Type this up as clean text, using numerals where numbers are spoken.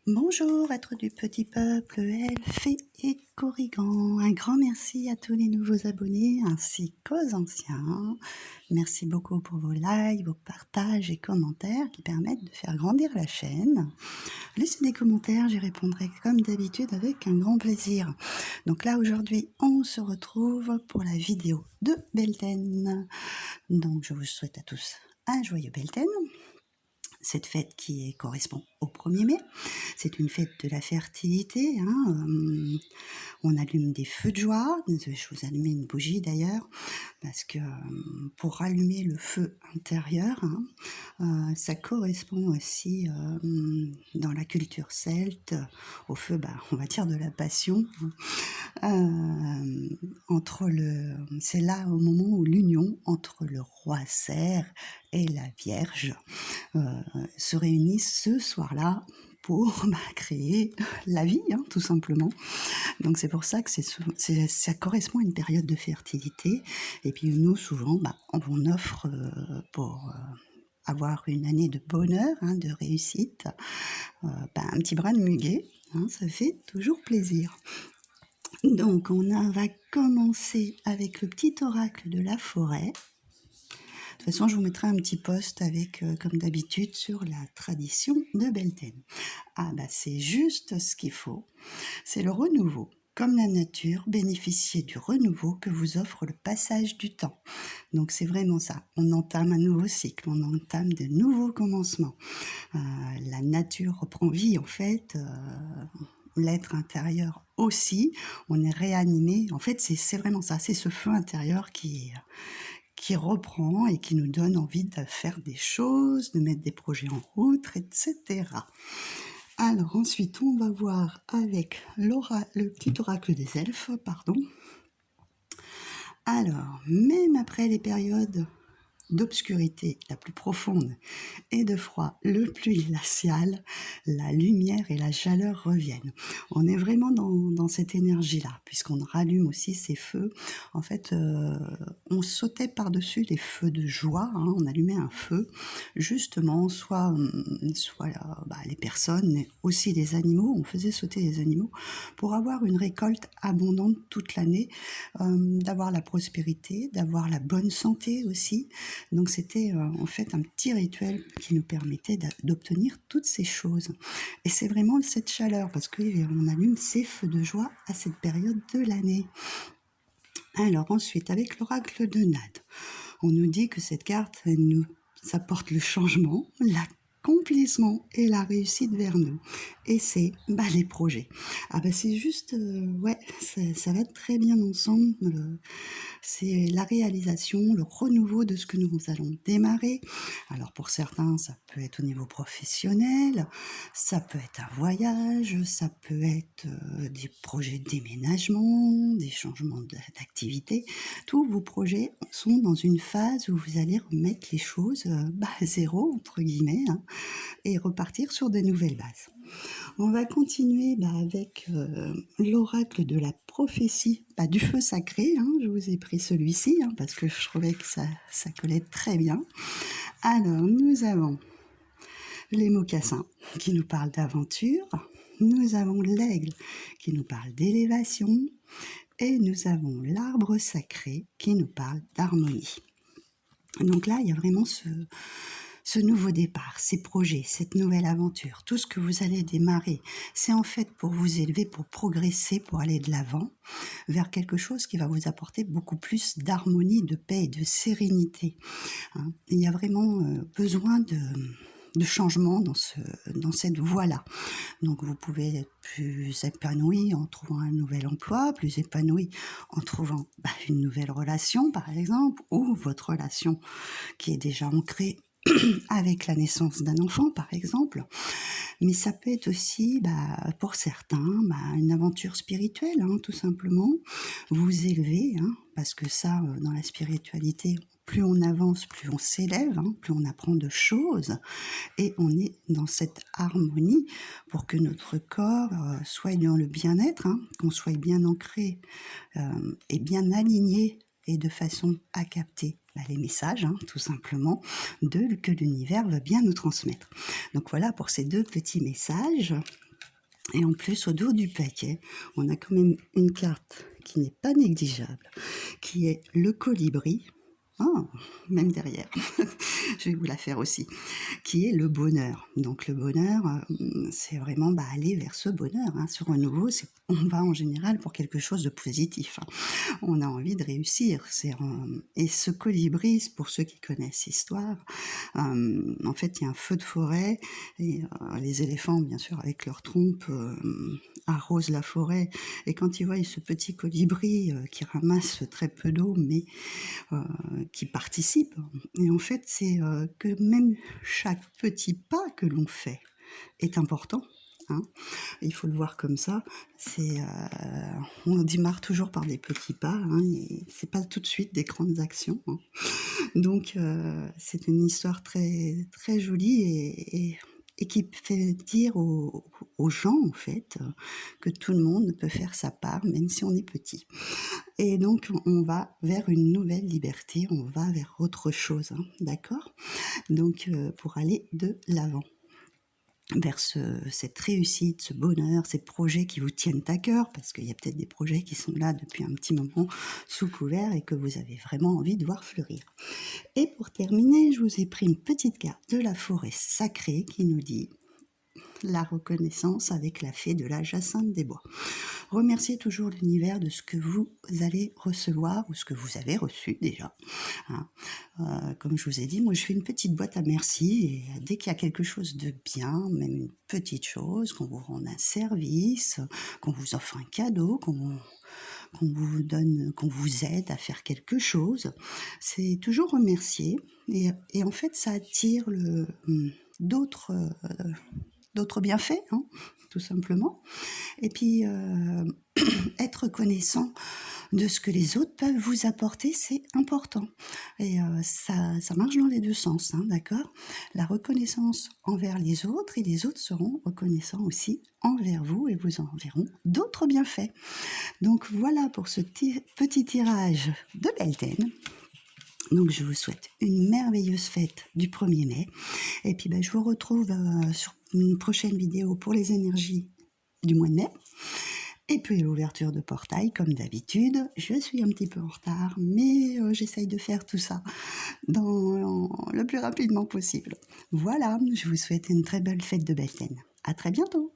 Bonjour, êtres du petit peuple, elfes fées et corrigans. Un grand merci à tous les nouveaux abonnés ainsi qu'aux anciens. Merci beaucoup pour vos likes, vos partages et commentaires qui permettent de faire grandir la chaîne. Laissez des commentaires, j'y répondrai comme d'habitude avec un grand plaisir. Donc là aujourd'hui, on se retrouve pour la vidéo de Beltane. Donc je vous souhaite à tous un joyeux Beltane. Cette fête qui correspond au 1er mai. C'est une fête de la fertilité. On allume des feux de joie. Je vous allumer une bougie d'ailleurs, parce que pour allumer le feu intérieur, ça correspond aussi dans la culture celte au feu, on va dire de la passion. C'est là au moment où l'union entre le roi cerf et la Vierge se réunissent ce soir-là pour on la vie, tout simplement. Donc c'est pour ça que ça correspond à une période de fertilité. Et puis nous, souvent, on offre pour avoir une année de bonheur, de réussite, un petit brin de muguet, ça fait toujours plaisir. Donc va commencer avec le petit oracle de la forêt. De toute façon, je vous mettrai un petit post avec, comme d'habitude, sur la tradition de Beltane. C'est juste ce qu'il faut. C'est le renouveau. Comme la nature, bénéficiez du renouveau que vous offre le passage du temps. Donc c'est vraiment ça. On entame un nouveau cycle, on entame de nouveaux commencements. La nature reprend vie, en fait. L'être intérieur aussi. On est réanimé. En fait, c'est vraiment ça. C'est ce feu intérieur qui reprend et qui nous donne envie de faire des choses, de mettre des projets en route, etc. Alors ensuite, on va voir avec le petit oracle des elfes, Alors, même après les périodes d'obscurité la plus profonde et de froid le plus glacial, la lumière et la chaleur reviennent. On est vraiment dans cette énergie-là, puisqu'on rallume aussi ces feux. En fait, on sautait par-dessus les feux de joie, on allumait un feu, justement, soit les personnes, mais aussi les animaux, on faisait sauter les animaux, pour avoir une récolte abondante toute l'année, d'avoir la prospérité, d'avoir la bonne santé aussi. Donc c'était en fait un petit rituel qui nous permettait d'obtenir toutes ces choses. Et c'est vraiment cette chaleur, parce qu'on allume ces feux de joie à cette période de l'année. Alors ensuite, avec l'oracle de Nade, on nous dit que cette carte, ça porte le changement, l'accomplissement et la réussite vers nous. Et c'est les projets. C'est juste, ça va très bien ensemble. C'est la réalisation, le renouveau de ce que nous allons démarrer. Alors pour certains, ça peut être au niveau professionnel, ça peut être un voyage, ça peut être des projets de déménagement, des changements d'activité. Tous vos projets sont dans une phase où vous allez remettre les choses à zéro, entre guillemets, et repartir sur de nouvelles bases. On va continuer avec l'oracle de la prophétie du feu sacré. Je vous ai pris celui-ci parce que je trouvais que ça collait très bien. Alors, nous avons les mocassins qui nous parlent d'aventure. Nous avons l'aigle qui nous parle d'élévation. Et nous avons l'arbre sacré qui nous parle d'harmonie. Donc là, il y a vraiment ce nouveau départ, ces projets, cette nouvelle aventure, tout ce que vous allez démarrer, c'est en fait pour vous élever, pour progresser, pour aller de l'avant vers quelque chose qui va vous apporter beaucoup plus d'harmonie, de paix et de sérénité. Il y a vraiment besoin de changement dans cette voie-là. Donc vous pouvez être plus épanoui en trouvant un nouvel emploi, plus épanoui en trouvant une nouvelle relation par exemple, ou votre relation qui est déjà ancrée avec la naissance d'un enfant par exemple, mais ça peut être aussi pour certains une aventure spirituelle, tout simplement, vous élever, parce que ça dans la spiritualité, plus on avance, plus on s'élève, plus on apprend de choses, et on est dans cette harmonie pour que notre corps soit dans le bien-être, qu'on soit bien ancré et bien aligné, et de façon à capter les messages, tout simplement, que l'univers va bien nous transmettre. Donc voilà pour ces deux petits messages. Et en plus, au dos du paquet, on a quand même une carte qui n'est pas négligeable, qui est le colibri. Ah, même derrière, je vais vous la faire aussi, qui est le bonheur. Donc le bonheur, c'est vraiment aller vers ce bonheur. Ce renouveau, on va en général pour quelque chose de positif. On a envie de réussir. Et ce colibri, pour ceux qui connaissent l'histoire, en fait, il y a un feu de forêt et les éléphants, bien sûr, avec leurs trompes, arrosent la forêt. Et quand ils voient ce petit colibri qui ramasse très peu d'eau, mais qui participe, et en fait, c'est que même chaque petit pas que l'on fait est important. Il faut le voir comme ça. On démarre toujours par des petits pas. C'est pas tout de suite des grandes actions. Donc, c'est une histoire très, très jolie et qui fait dire aux gens, en fait, que tout le monde peut faire sa part, même si on est petit. Et donc, on va vers une nouvelle liberté, on va vers autre chose, d'accord ? Donc, pour aller de l'avant vers cette réussite, ce bonheur, ces projets qui vous tiennent à cœur, parce qu'il y a peut-être des projets qui sont là depuis un petit moment sous couvert et que vous avez vraiment envie de voir fleurir. Et pour terminer, je vous ai pris une petite carte de la forêt sacrée qui nous dit la reconnaissance avec la fée de la Jacinthe des Bois. Remerciez toujours l'univers de ce que vous allez recevoir ou ce que vous avez reçu déjà. Comme je vous ai dit, moi je fais une petite boîte à merci et dès qu'il y a quelque chose de bien, même une petite chose, qu'on vous rende un service, qu'on vous offre un cadeau, qu'on vous donne, qu'on vous aide à faire quelque chose, c'est toujours remercier et en fait ça attire d'autres bienfaits, tout simplement. Et puis être reconnaissant de ce que les autres peuvent vous apporter, c'est important. Et ça marche dans les deux sens, d'accord ? La reconnaissance envers les autres et les autres seront reconnaissants aussi envers vous et vous enverront d'autres bienfaits. Donc voilà pour ce petit tirage de Beltane. Donc je vous souhaite une merveilleuse fête du 1er mai. Et puis je vous retrouve sur une prochaine vidéo pour les énergies du mois de mai. Et puis l'ouverture de portail, comme d'habitude. Je suis un petit peu en retard, mais j'essaye de faire tout ça le plus rapidement possible. Voilà, je vous souhaite une très belle fête de Beltane. À très bientôt.